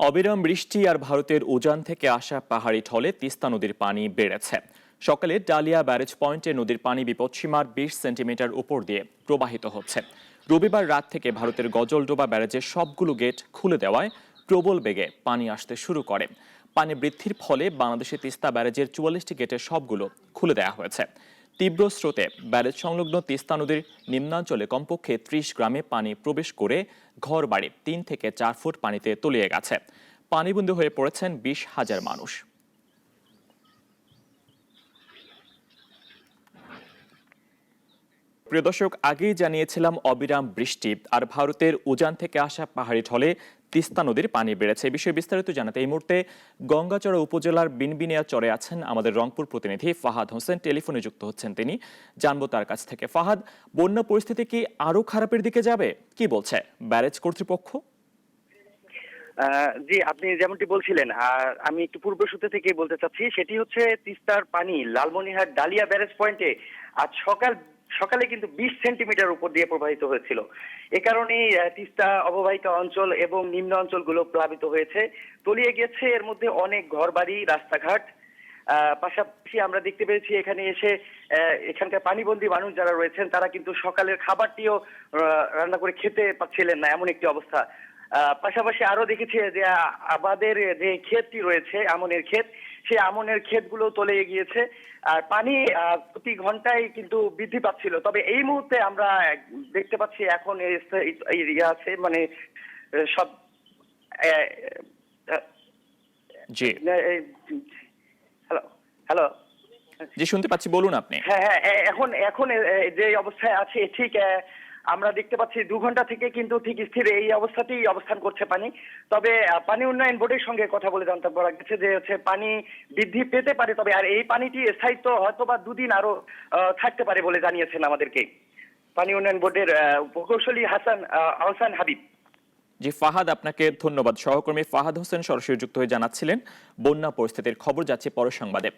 অবিরাম বৃষ্টি আর ভারতের উজান থেকে আসা পাহাড়ি ঢলে তিস্তা নদীর পানি বেড়েছে। সকালে ডালিয়া ব্যারেজ পয়েন্টে নদীর পানি বিপদসীমার 20 সেন্টিমিটার উপর দিয়ে প্রবাহিত হচ্ছে। রবিবার রাত থেকে ভারতের গজলডোবা ব্যারেজের সবগুলো গেট খুলে দেওয়ায় প্রবল বেগে পানি আসতে শুরু করে। পানি বৃদ্ধির ফলে বাংলাদেশের তিস্তা ব্যারেজের 44টি গেটের সবগুলো খুলে দেওয়া হয়েছে। তীব্র স্রোতে ব্যারেজ সংলগ্ন তিস্তা নদীর নিম্নাঞ্চলে কমপক্ষে 30 গ্রামে পানি প্রবেশ করে ঘর বাড়ি 3 থেকে 4 ফুট পানিতে তলিয়ে গেছে। পানিবন্দী হয়ে পড়েছেন 20,000 মানুষ। প্রিয় দর্শক, আগেই জানিয়েছিলাম অবিরাম বৃষ্টি আর ভারতের উজান থেকে আসা পাহাড়ি ঢলে তিস্তা নদীর পানি বেড়েছে। এই বিষয়ে বিস্তারিত জানাতে এই মুহূর্তে গঙ্গাচড়া উপজেলার বিনবিনিয়া চরে আছেন আমাদের রংপুর প্রতিনিধি ফাহাদ হোসেন। টেলিফোনে যুক্ত হচ্ছেন তিনি, জানবো তার কাছ থেকে। ফাহাদ, বন্যা পরিস্থিতি কি আরো খারাপের দিকে যাবে? কি বলছে ব্যারেজ কর্তৃপক্ষ? জি, আপনি যেমনটি বলছিলেন, আর আমি একটু পূর্বসূত্র থেকে বলতে চাচ্ছি, সেটি হচ্ছে তিস্তার পানি লালমনিরহাট ডালিয়া ব্যারেজ পয়েন্টে আজ সকালে কিন্তু 20 সেন্টিমিটার উপর দিয়ে প্রবাহিত হয়েছিল। এ কারণেই তিস্তা অববাহিকা অঞ্চল এবং নিম্ন অঞ্চলগুলো প্লাবিত হয়েছে, তলিয়ে গেছে। এর মধ্যে অনেক ঘরবাড়ি, রাস্তাঘাট। পাশাপাশি আমরা দেখতে পেয়েছি এখানে এসে এখানকার পানিবন্দী মানুষ যারা রয়েছেন তারা কিন্তু সকালের খাবারটিও রান্না করে খেতে পাচ্ছিলেন না, এমন একটি অবস্থা। পাশাপাশি আরো দেখেছি যে আমাদের যে ক্ষেতটি রয়েছে, আমনের ক্ষেত, সেই আমনের ক্ষেতগুলো তলিয়ে গিয়েছে। আর পানি প্রতি ঘন্টায় কিন্তু বৃদ্ধি পাচ্ছিল। তবে এই মুহূর্তে আমরা দেখতে পাচ্ছি এখন আছে মানে সব জি, হ্যালো হ্যালো জি শুনতে পাচ্ছি, বলুন আপনি। হ্যাঁ হ্যাঁ, এখন যে অবস্থায় আছে ঠিক আমরা দেখতে পাচ্ছি 2 ঘন্টা থেকে কিন্তু ঠিক স্থির এই অবস্থাতেই অবস্থান করছে পানি। তবে পানি উন্নয়ন বোর্ডের সঙ্গে কথা বলে জানতে পারা গেছে যে হচ্ছে পানি বৃদ্ধি পেতে পারে, তবে আর এই পানিটি স্থায়িত্ব হয়তো বা 2 দিন আরো থাকতে পারে বলে জানিয়েছেন আমাদেরকে পানি উন্নয়ন বোর্ডের প্রকৌশলী আহসান হাবিব। জি ফাহাদ, আপনাকে ধন্যবাদ। সহকর্মী ফাহাদ হোসেন সরাসরি যুক্ত হয়ে জানাচ্ছিলেন বন্যা পরিস্থিতির খবর। যাচ্ছে পরের সংবাদে।